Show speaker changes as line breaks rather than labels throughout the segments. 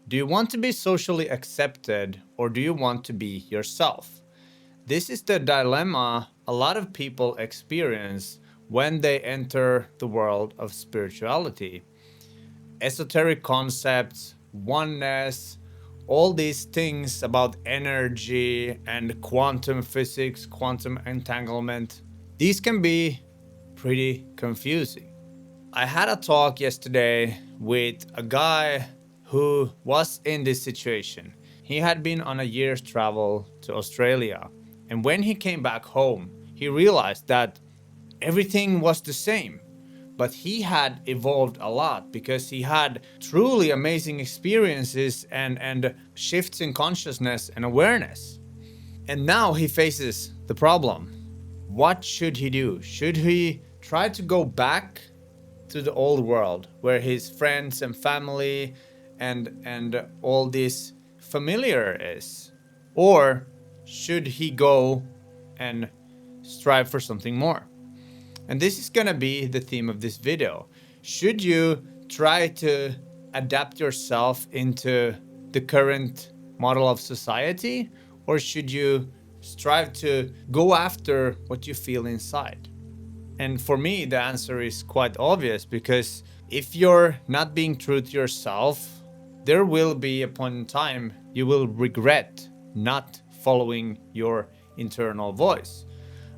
Do you want to be socially accepted or do you want to be yourself? This is the dilemma a lot of people experience when they enter the world of spirituality. Esoteric concepts, oneness, all these things about energy and quantum physics, quantum entanglement, these can be pretty confusing. I had a talk yesterday with a guy who was in this situation. He had been on a year's travel to Australia, and when he came back home, he realized that everything was the same. But he had evolved a lot because he had truly amazing experiences and shifts in consciousness and awareness. And now he faces the problem. What should he do? Should he try to go back to the old world where his friends and family and all this familiar is? Or should he go and strive for something more? And this is gonna be the theme of this video. Should you try to adapt yourself into the current model of society, or should you strive to go after what you feel inside? And for me, the answer is quite obvious, because if you're not being true to yourself, there will be a point in time you will regret not following your internal voice.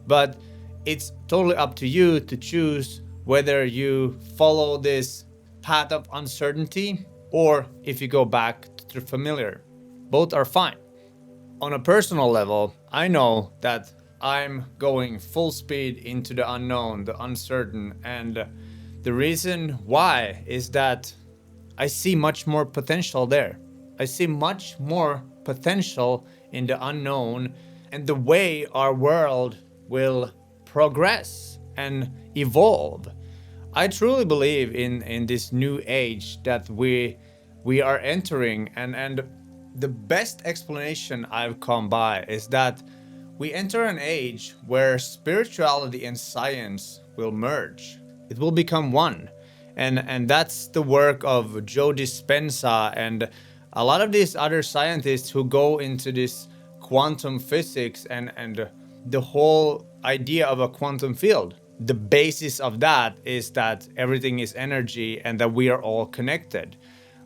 But it's totally up to you to choose whether you follow this path of uncertainty or if you go back to the familiar. Both are fine. On a personal level, I know that I'm going full speed into the unknown, the uncertain, and the reason why is that I see much more potential there. I see much more potential in the unknown and the way our world will progress and evolve. I truly believe in this new age that we are entering, and the best explanation I've come by is that we enter an age where spirituality and science will merge. It will become one. And that's the work of Joe Dispenza and a lot of these other scientists who go into this quantum physics and the whole idea of a quantum field. The basis of that is that everything is energy and that we are all connected.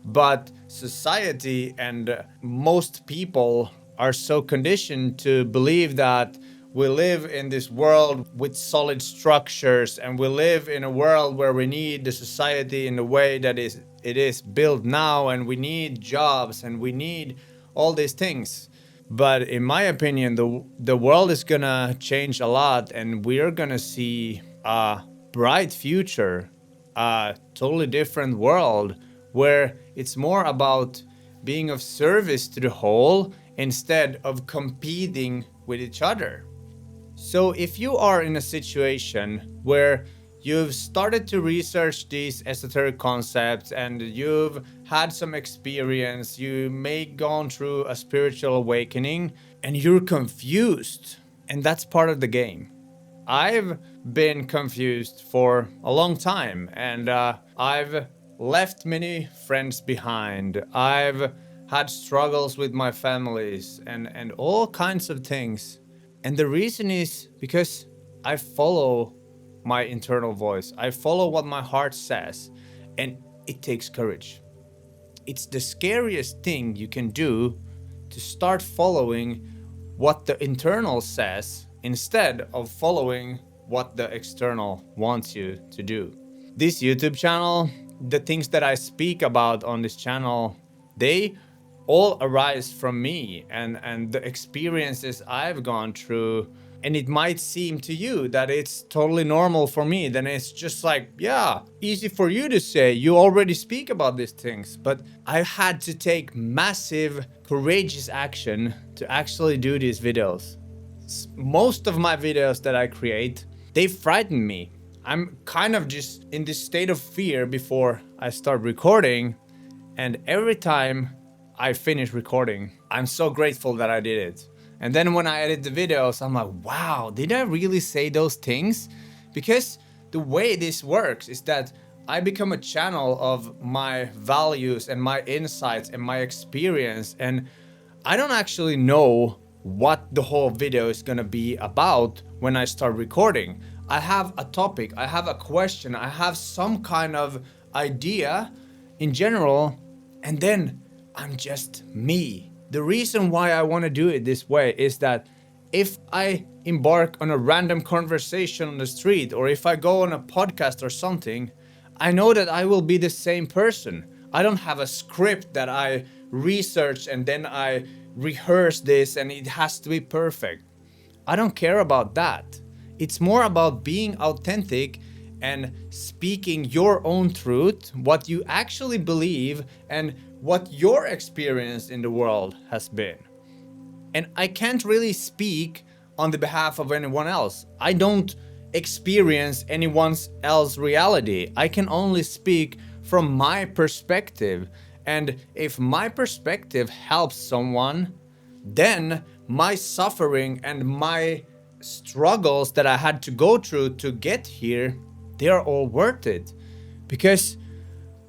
But society and most people are so conditioned to believe that we live in this world with solid structures, and we live in a world where we need the society in the way that it is built now, and we need jobs and we need all these things. But in my opinion, the world is gonna change a lot, and we're gonna see a bright future, a totally different world where it's more about being of service to the whole instead of competing with each other. So if you are in a situation where you've started to research these esoteric concepts and you've had some experience, you may gone through a spiritual awakening and you're confused, and that's part of the game. I've been confused for a long time, and I've left many friends behind. I've had struggles with my families and all kinds of things. And the reason is because I follow my internal voice. I follow what my heart says, and it takes courage. It's the scariest thing you can do, to start following what the internal says instead of following what the external wants you to do. This YouTube channel, the things that I speak about on this channel, they all arise from me and the experiences I've gone through. And it might seem to you that it's totally normal for me. Then it's just like, yeah, easy for you to say. You already speak about these things. But I had to take massive, courageous action to actually do these videos. Most of my videos that I create, they frighten me. I'm kind of just in this state of fear before I start recording. And every time I finish recording, I'm so grateful that I did it. And then when I edit the videos, I'm like, wow, did I really say those things? Because the way this works is that I become a channel of my values and my insights and my experience. And I don't actually know what the whole video is gonna be about when I start recording. I have a topic, I have a question, I have some kind of idea in general, and then I'm just me. The reason why I want to do it this way is that if I embark on a random conversation on the street, or if I go on a podcast or something, I know that I will be the same person. I don't have a script that I research and then I rehearse this and it has to be perfect. I don't care about that. It's more about being authentic and speaking your own truth, what you actually believe, and what your experience in the world has been. And I can't really speak on the behalf of anyone else. I don't experience anyone else's reality. I can only speak from my perspective. And if my perspective helps someone, then my suffering and my struggles that I had to go through to get here, they are all worth it. Because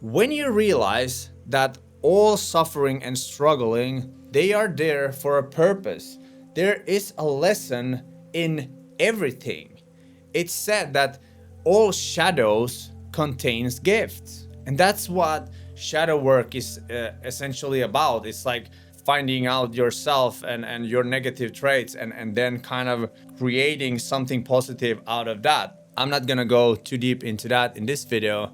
when you realize that all suffering and struggling, they are there for a purpose. There is a lesson in everything. It's said that all shadows contains gifts. And that's what shadow work is essentially about. It's like finding out yourself and your negative traits and then kind of creating something positive out of that. I'm not gonna go too deep into that in this video,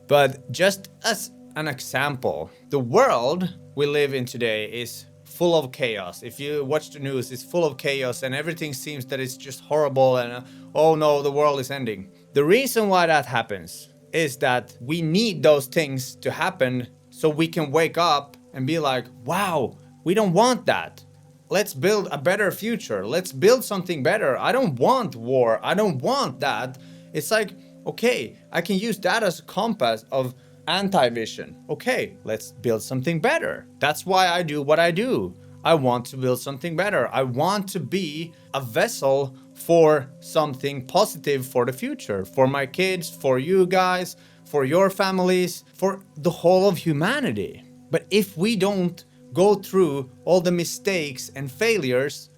but just as an example, the world we live in today is full of chaos. If you watch the news, it's full of chaos and everything seems that it's just horrible and oh no, the world is ending. The reason why that happens is that we need those things to happen so we can wake up and be like, wow, we don't want that. Let's build a better future. Let's build something better. I don't want war. I don't want that. It's like, okay, I can use that as a compass of anti-vision. Okay, let's build something better. That's why I do what I do. I want to build something better. I want to be a vessel for something positive for the future, for my kids, for you guys, for your families, for the whole of humanity. But if we don't go through all the mistakes and failures,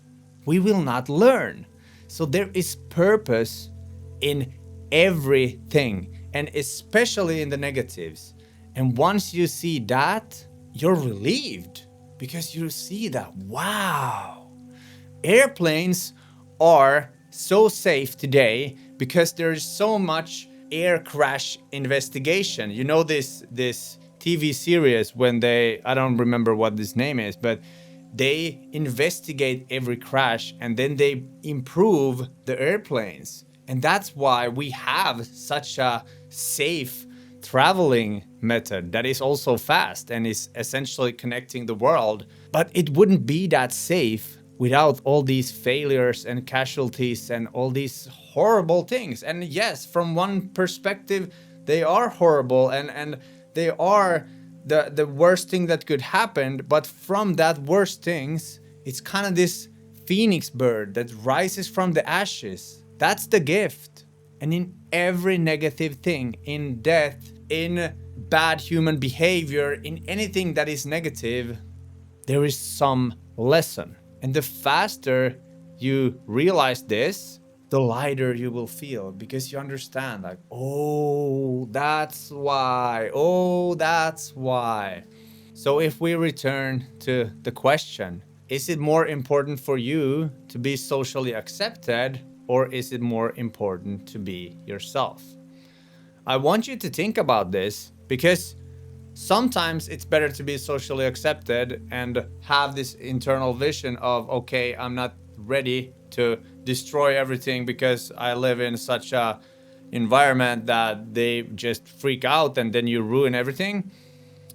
we will not learn. So there is purpose in everything, and especially in the negatives. And once you see that, you're relieved because you see that, wow, airplanes are so safe today because there's so much air crash investigation. You know this TV series when I don't remember what this name is, but they investigate every crash and then they improve the airplanes. And that's why we have such a safe traveling method that is also fast and is essentially connecting the world. But it wouldn't be that safe without all these failures and casualties and all these horrible things. And yes, from one perspective, they are horrible and they are the worst thing that could happen. But from that worst things, it's kind of this phoenix bird that rises from the ashes. That's the gift. And in every negative thing, in death, in bad human behavior, in anything that is negative, there is some lesson. And the faster you realize this, the lighter you will feel because you understand, like, oh, that's why. Oh, that's why. So if we return to the question, is it more important for you to be socially accepted, or is it more important to be yourself? I want you to think about this because sometimes it's better to be socially accepted and have this internal vision of, okay, I'm not ready to destroy everything because I live in such a environment that they just freak out and then you ruin everything.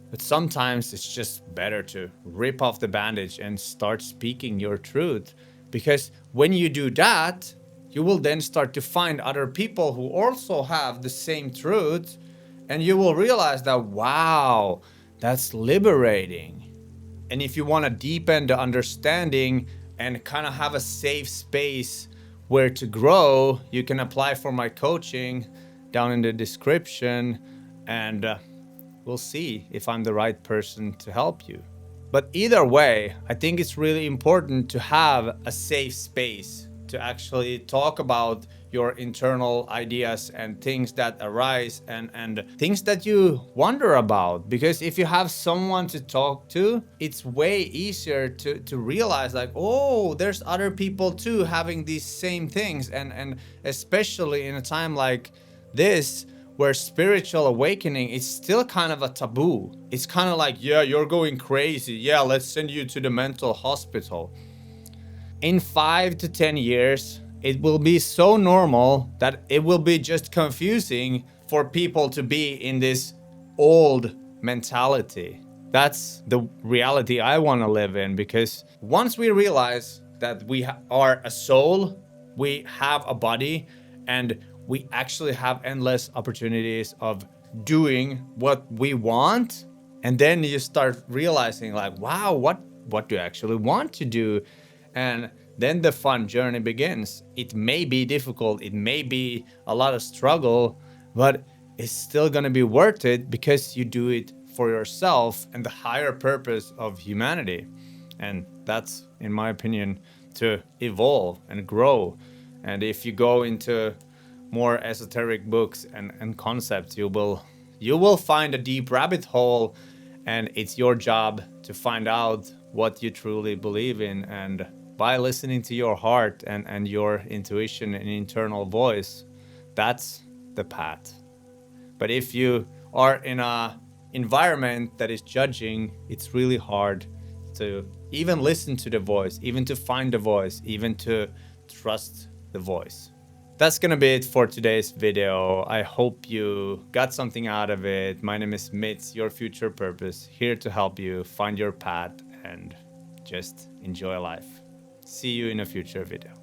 But sometimes it's just better to rip off the bandage and start speaking your truth, because when you do that, you will then start to find other people who also have the same truth, and you will realize that, wow, that's liberating. And if you want to deepen the understanding and kind of have a safe space where to grow, you can apply for my coaching down in the description. And we'll see if I'm the right person to help you. But either way, I think it's really important to have a safe space to actually talk about your internal ideas and things that arise and things that you wonder about. Because if you have someone to talk to, it's way easier to realize like, oh, there's other people too having these same things. And especially in a time like this, where spiritual awakening is still kind of a taboo. It's kind of like, yeah, you're going crazy. Yeah, let's send you to the mental hospital. In 5 to 10 years, it will be so normal that it will be just confusing for people to be in this old mentality. That's the reality I want to live in, because once we realize that we are a soul, we have a body, and we actually have endless opportunities of doing what we want, and then you start realizing like, wow, what do I actually want to do? And then the fun journey begins. It may be difficult, it may be a lot of struggle, but it's still going to be worth it because you do it for yourself and the higher purpose of humanity. And that's, in my opinion, to evolve and grow. And if you go into more esoteric books and concepts, you will find a deep rabbit hole, and it's your job to find out what you truly believe in. And by listening to your heart and your intuition and internal voice, that's the path. But if you are in a environment that is judging, it's really hard to even listen to the voice, even to find the voice, even to trust the voice. That's gonna be it for today's video. I hope you got something out of it. My name is Mitz, your future purpose, here to help you find your path and just enjoy life. See you in a future video.